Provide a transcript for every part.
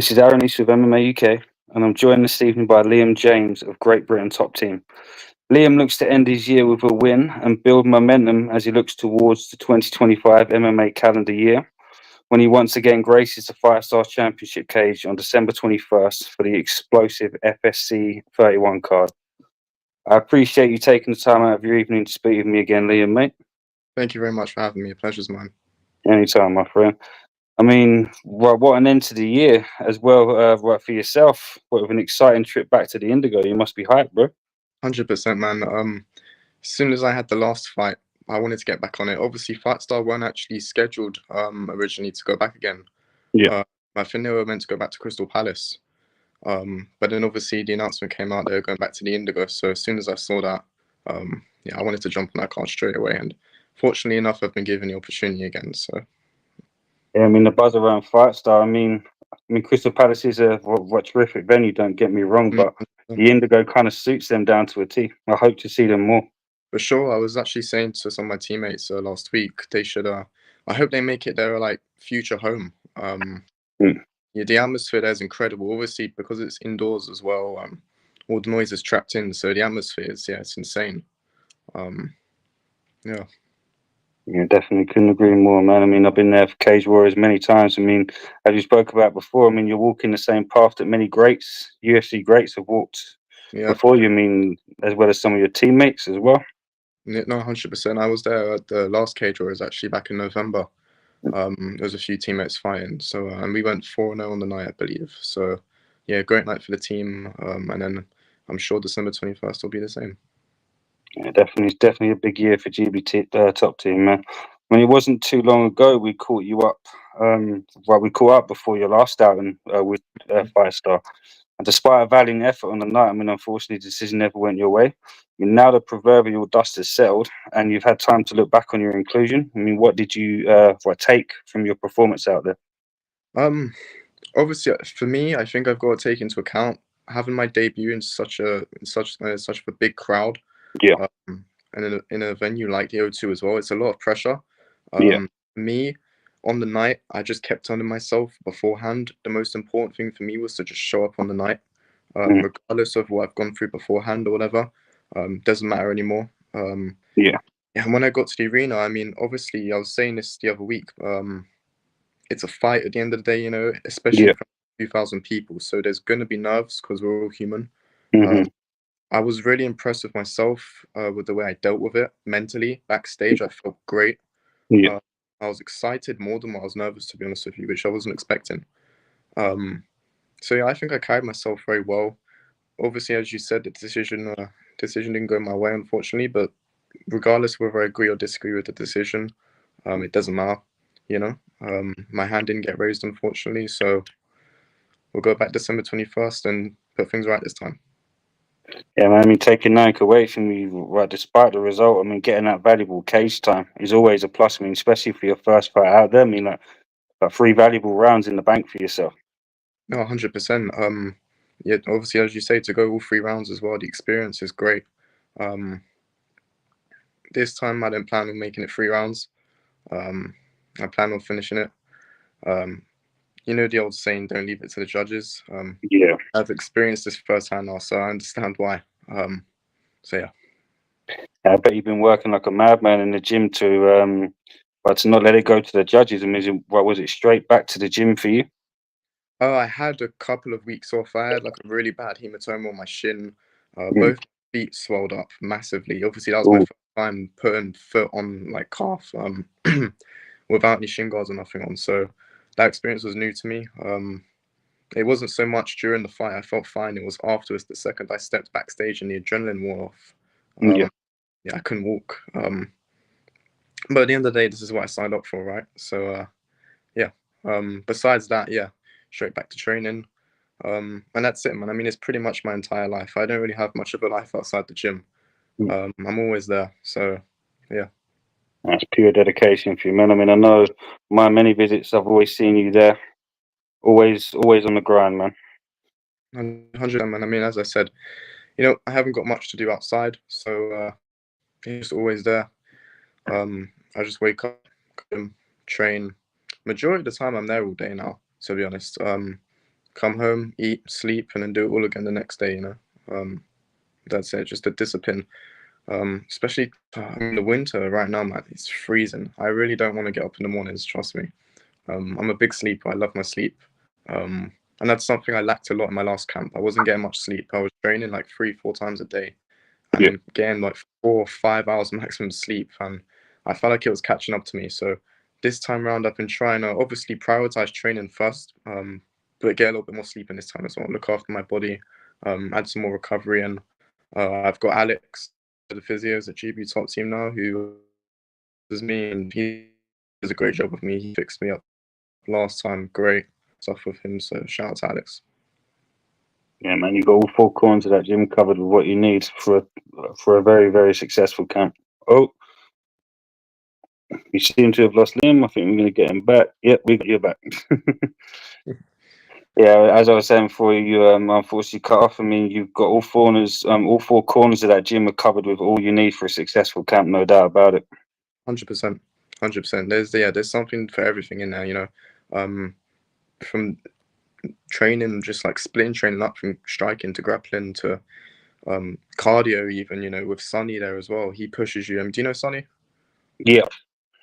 This is Aaron East with MMA UK, and I'm joined this evening by Liam James of Great Britain Top Team. Liam looks to end his year with a win and build momentum as he looks towards the 2025 MMA calendar year, when he once again graces the Fightstar Championship cage on December 21st for the explosive FSC 31 card. I appreciate you taking the time out of your evening to speak with me again, Liam, mate. Thank you very much for having me. A pleasure's mine. Anytime, my friend. I mean, what an end to the year as well, right, for yourself. What with an exciting trip back to the Indigo. You must be hyped, bro. 100%, man. As soon as I had the last fight, I wanted to get back on it. Obviously, Fightstar weren't actually scheduled originally to go back again. Yeah. I think they were meant to go back to Crystal Palace. But then obviously the announcement came out they were going back to the Indigo. So as soon as I saw that, I wanted to jump on that card straight away. And fortunately enough, I've been given the opportunity again. So Yeah, I mean, the buzz around Fightstar. I mean, Crystal Palace is a what terrific venue. Don't get me wrong, but the Indigo kind of suits them down to a T. I hope to see them more. For sure, I was actually saying to some of my teammates last week they should. I hope they make it their future home. Yeah, the atmosphere there is incredible. Obviously, because it's indoors as well. All the noise is trapped in, so the atmosphere is it's insane. Yeah. Yeah, definitely couldn't agree more, man. I mean, I've been there for Cage Warriors many times. I mean, as you spoke about before, I mean, you're walking the same path that many greats, UFC greats, have walked before you. I mean, as well as some of your teammates as well. No, 100%. I was there at the last Cage Warriors actually back in November. There was a few teammates fighting, so and we went 4-0 on the night, I believe. So yeah, great night for the team. And then I'm sure December 21st will be the same. Yeah, definitely a big year for GBT Top Team, man. I mean, it wasn't too long ago we caught you up. We caught up before your last outing with Fightstar. And despite a valiant effort on the night, I mean, unfortunately, the decision never went your way. I mean, now the proverbial dust has settled, and you've had time to look back on your inclusion. I mean, what did you take from your performance out there? Obviously, for me, I think I've got to take into account having my debut in such a big crowd. Yeah. And in a venue like the O2 as well, it's a lot of pressure. Yeah. Me, on the night, I just kept telling myself beforehand, the most important thing for me was to just show up on the night, regardless of what I've gone through beforehand or whatever. Doesn't matter anymore. Yeah. And when I got to the arena, I mean, obviously, I was saying this the other week. It's a fight at the end of the day, especially in front of 2,000 people. So there's going to be nerves because we're all human. I was really impressed with myself with the way I dealt with it mentally. Backstage, I felt great. Yeah. I was excited more than what I was nervous, to be honest with you, which I wasn't expecting. So yeah, I think I carried myself very well. Obviously, as you said, the decision didn't go my way, unfortunately. But regardless whether I agree or disagree with the decision, it doesn't matter. My hand didn't get raised, unfortunately. So we'll go back December 21st and put things right this time. Yeah, man, I mean, taking Nike away from you, right, despite the result, I mean, getting that valuable cage time is always a plus. I mean, especially for your first fight out there. I mean, like 3 valuable rounds in the bank for yourself. No, 100%. Yeah, obviously, as you say, to go all 3 rounds as well, the experience is great. This time, I didn't plan on making it 3 rounds. I plan on finishing it. You know the old saying, don't leave it to the judges. Yeah. I've experienced this firsthand now, so I understand why. So yeah. I bet you've been working like a madman in the gym to not let it go to the judges. I mean, what was it, straight back to the gym for you? Oh, I had a couple of weeks off. I had like a really bad hematoma on my shin. Both feet swelled up massively. Obviously, that was my first time putting foot on like calf without any shin guards or nothing on. So that experience was new to me. It wasn't so much during the fight. I felt fine. It was afterwards, the second I stepped backstage and the adrenaline wore off. Yeah, I couldn't walk. But at the end of the day, this is what I signed up for, right? So yeah. Besides that, yeah, straight back to training. And that's it, man. I mean, it's pretty much my entire life. I don't really have much of a life outside the gym. I'm always there. So yeah. That's pure dedication for you, man. I mean, I know my many visits, I've always seen you there. Always on the grind, man. 100%, man. I mean, as I said, I haven't got much to do outside, so it's always there. I just wake up, train. Majority of the time, I'm there all day now, to be honest. come home, eat, sleep, and then do it all again the next day. That's it. Just a discipline. Especially in the winter right now, man. It's freezing. I really don't want to get up in the mornings. Trust me. I'm a big sleeper. I love my sleep. And that's something I lacked a lot in my last camp. I wasn't getting much sleep. I was training like 3, 4 times a day, and Yeah. then getting like 4 or 5 hours maximum sleep, and I felt like it was catching up to me. So this time around, I've been trying to obviously prioritize training first, but get a little bit more sleep in this time as well. Look after my body, add some more recovery, and I've got Alex, the physios at GB Top Team now, who is me, and he does a great job with me. He fixed me up last time. Great stuff with him. So shout out to Alex. Yeah, man, you've got all four corners of that gym covered with what you need for a very, very successful camp. Oh, you seem to have lost Liam. I think we're going to get him back. Yep, we got you back. Yeah, as I was saying before, you unfortunately cut off. I mean, you've got all four corners of that gym are covered with all you need for a successful camp, no doubt about it. 100%, 100%. There's something for everything in there. From training, just like splitting training up from striking to grappling to cardio, even with Sonny there as well. He pushes you. Do you know Sonny? Yeah.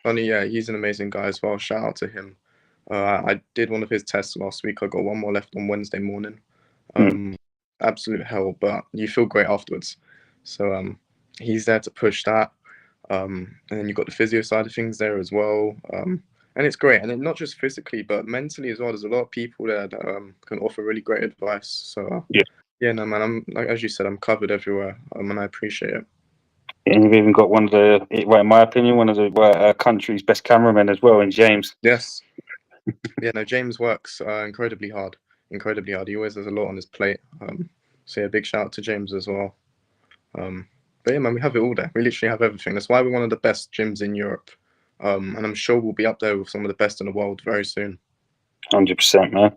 Sonny, yeah, he's an amazing guy as well. Shout out to him. I did one of his tests last week. I got one more left on Wednesday morning. Absolute hell, but you feel great afterwards. So he's there to push that. And then you've got the physio side of things there as well. And it's great. And then not just physically, but mentally as well. There's a lot of people there that can offer really great advice. So yeah, no, man, I'm like, as you said, I'm covered everywhere, and I appreciate it. And you've even got one of the, well, in my opinion, one of the country's best cameramen as well, in James. Yes. Yeah, no, James works incredibly hard. Incredibly hard. He always has a lot on his plate. So yeah, big shout out to James as well. But yeah, man, we have it all there. We literally have everything. That's why we're one of the best gyms in Europe. And I'm sure we'll be up there with some of the best in the world very soon. 100%, man.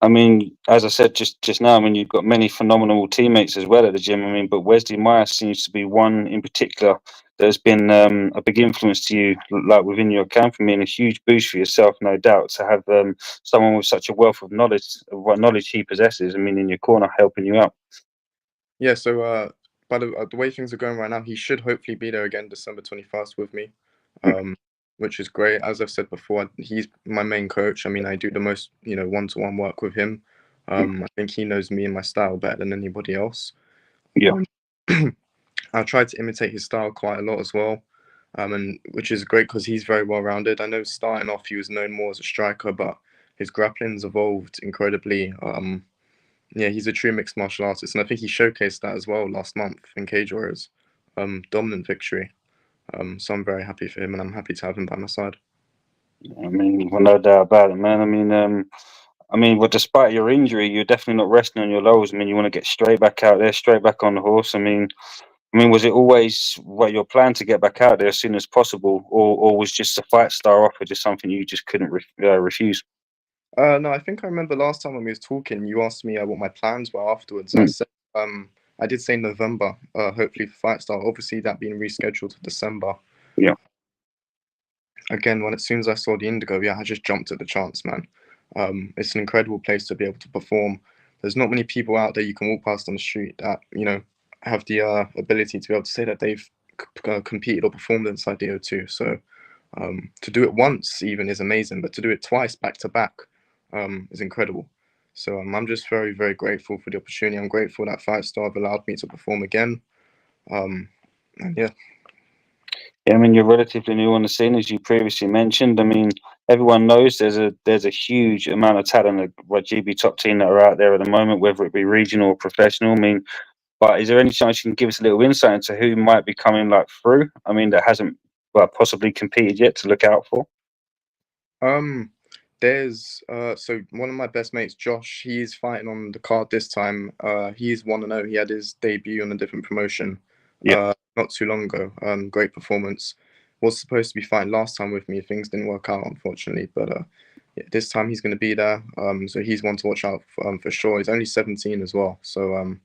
I mean, as I said just now, I mean, you've got many phenomenal teammates as well at the gym. I mean, but Wesley Myers seems to be one in particular that has been a big influence to you, like within your camp. I mean, a huge boost for yourself, no doubt, to have someone with such a wealth of knowledge, what knowledge he possesses. I mean, in your corner, helping you out. Yeah, so by the way things are going right now, he should hopefully be there again December 21st with me, which is great. As I've said before, he's my main coach. I mean, I do the most, one-to-one work with him. I think he knows me and my style better than anybody else. Yeah. I try to imitate his style quite a lot as well, and which is great because he's very well-rounded. I know starting off he was known more as a striker, but his grappling's evolved incredibly. Yeah, he's a true mixed martial artist, and I think he showcased that as well last month in Cage Warriors, dominant victory. So I'm very happy for him, and I'm happy to have him by my side. I mean, well, no doubt about it, man. I mean, well, despite your injury, you're definitely not resting on your laurels. I mean, you want to get straight back out there, straight back on the horse. I mean, was it always your plan to get back out there as soon as possible, or was just the Fightstar offer just something you just couldn't refuse? No, I think I remember last time when we was talking, you asked me what my plans were afterwards. I said, I did say November, hopefully for Fightstar. Obviously, that being rescheduled to December. Yeah. Again, as soon as I saw the Indigo, yeah, I just jumped at the chance, man. It's an incredible place to be able to perform. There's not many people out there you can walk past on the street that have the ability to be able to say that they've competed or performed inside the O2. So to do it once even is amazing, but to do it twice back to back is incredible. So I'm just very, very grateful for the opportunity. I'm grateful that Fightstar have allowed me to perform again. And yeah. Yeah, I mean, you're relatively new on the scene, as you previously mentioned. I mean, everyone knows there's a huge amount of talent at GB Top Team that are out there at the moment, whether it be regional or professional. I mean, but is there any chance you can give us a little insight into who might be coming through? I mean, that hasn't possibly competed yet to look out for. There's so one of my best mates, Josh, he's fighting on the card this time. He's 1-0. He had his debut on a different promotion not too long ago. Great performance. Was supposed to be fighting last time with me. Things didn't work out, unfortunately. But yeah, this time he's going to be there. So he's one to watch out for sure. He's only 17 as well. So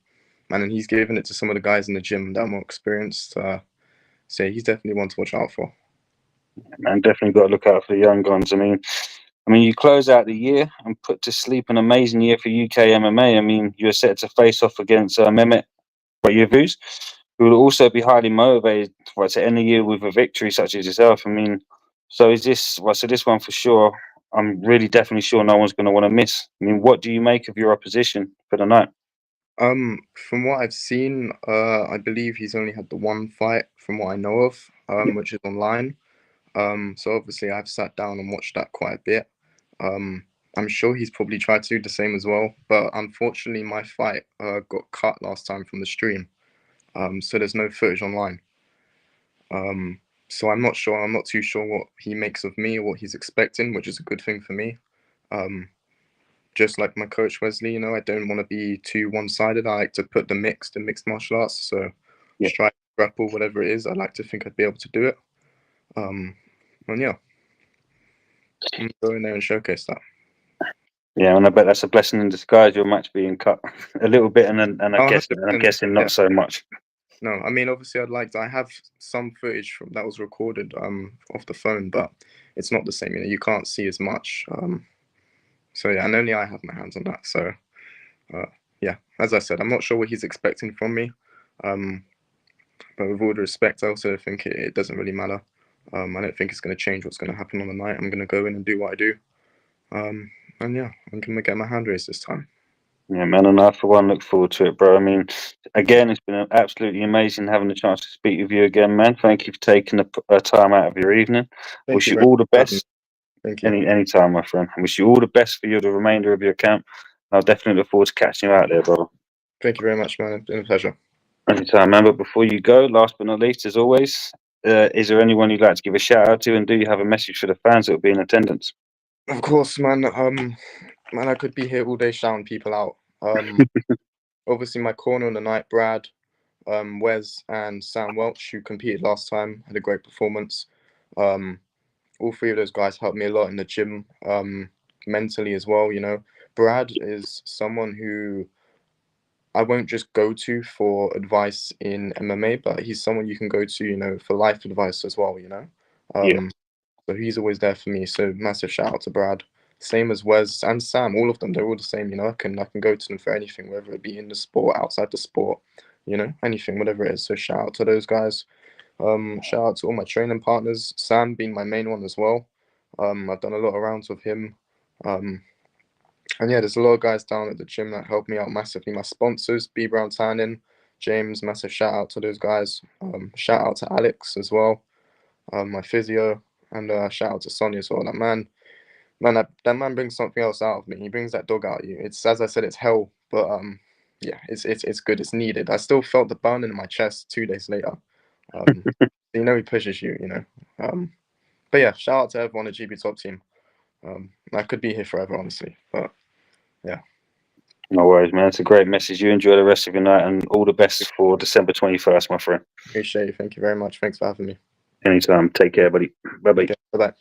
and he's giving it to some of the guys in the gym that are more experienced. So he's definitely one to watch out for. Man, definitely got to look out for the young guns. I mean, I mean, you close out the year and put to sleep an amazing year for UK MMA. I mean, you're set to face off against Mehmet Yavuz, who will also be highly motivated to end the year with a victory such as yourself. I mean, so is this so this one for sure? I'm really definitely sure no one's going to want to miss. I mean, what do you make of your opposition for the night? From what I've seen, I believe he's only had the one fight from what I know of, which is online. So obviously I've sat down and watched that quite a bit. I'm sure he's probably tried to do the same as well, but unfortunately my fight got cut last time from the stream. So there's no footage online. So I'm not sure. I'm not too sure what he makes of me or what he's expecting, which is a good thing for me. Just like my coach Wesley, I don't want to be too one-sided. I like to put the mixed martial arts. So strike, grapple, whatever it is, I like to think I'd be able to do it. And yeah, I'm gonna go in there and showcase that. Yeah, and I bet that's a blessing in disguise. Your match being cut a little bit, and I'm guessing not so much. No, I mean obviously I have some footage that was recorded off the phone, but it's not the same. You can't see as much. So yeah, and only I have my hands on that. So yeah, as I said, I'm not sure what he's expecting from me. But with all the respect, I also think it doesn't really matter. I don't think it's going to change what's going to happen on the night. I'm going to go in and do what I do. And yeah, I'm going to get my hand raised this time. Yeah, man, and I for one look forward to it, bro. I mean, again, it's been absolutely amazing having the chance to speak with you again, man. Thank you for taking the time out of your evening. Wish you all the best. Thank you. Any time, my friend. I wish you all the best for the remainder of your camp. I'll definitely look forward to catching you out there, brother. Thank you very much, man. It's been a pleasure. Anytime, man. But before you go, last but not least, as always, is there anyone you'd like to give a shout out to, and do you have a message for the fans that will be in attendance? Of course, man. Man, I could be here all day shouting people out. Obviously, my corner on the night, Brad, Wes, and Sam Welch, who competed last time, had a great performance. All three of those guys helped me a lot in the gym, mentally as well. Brad is someone who I won't just go to for advice in MMA, but he's someone you can go to, for life advice as well. So he's always there for me. So massive shout out to Brad. Same as Wes and Sam, all of them. They're all the same. I can go to them for anything, whether it be in the sport, outside the sport, anything, whatever it is. So shout out to those guys. Shout out to all my training partners. Sam being my main one as well. I've done a lot of rounds with him. And yeah, there's a lot of guys down at the gym that helped me out massively. My sponsors, B Brown Tanning, James, massive shout out to those guys. Shout out to Alex as well, my physio, and shout out to Sonia as well. That man, that man brings something else out of me. He brings that dog out of you. It's, as I said, it's hell, but yeah, it's good. It's needed. I still felt the burning in my chest 2 days later. He pushes you. But yeah, shout out to everyone at GB Top Team. I could be here forever, honestly, but yeah. No worries, man. It's a great message. You enjoy the rest of your night, and all the best for December 21st, my friend. Appreciate it. Thank you very much. Thanks for having me. Anytime. Take care, buddy. Bye-bye. Bye-bye.